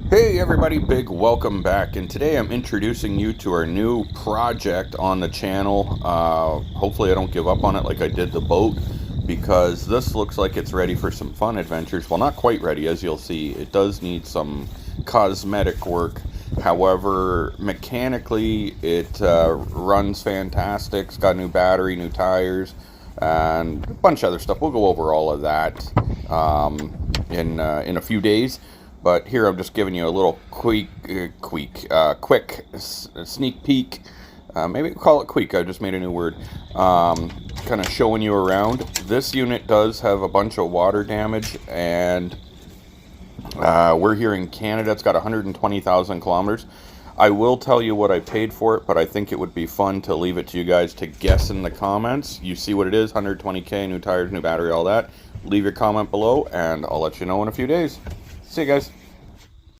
Hey everybody, big welcome back, and today I'm introducing you to our new project on the channel. Hopefully I don't give up on it like I did the boat, because this looks like it's ready for some fun adventures. Well, not quite ready, as you'll see. It does need some cosmetic work. However, mechanically it runs fantastic. It's got a new battery, new tires, and a bunch of other stuff. We'll go over all of that in a few days. But here I'm just giving you a little quick sneak peek. Maybe we'll call it quick. I just made a new word. Kind of showing you around. This unit does have a bunch of water damage, and we're here in Canada. It's got 120,000 kilometers. I will tell you what I paid for it, but I think it would be fun to leave it to you guys to guess in the comments. You see what it is, 120K, new tires, new battery, all that. Leave your comment below, and I'll let you know in a few days. See you guys.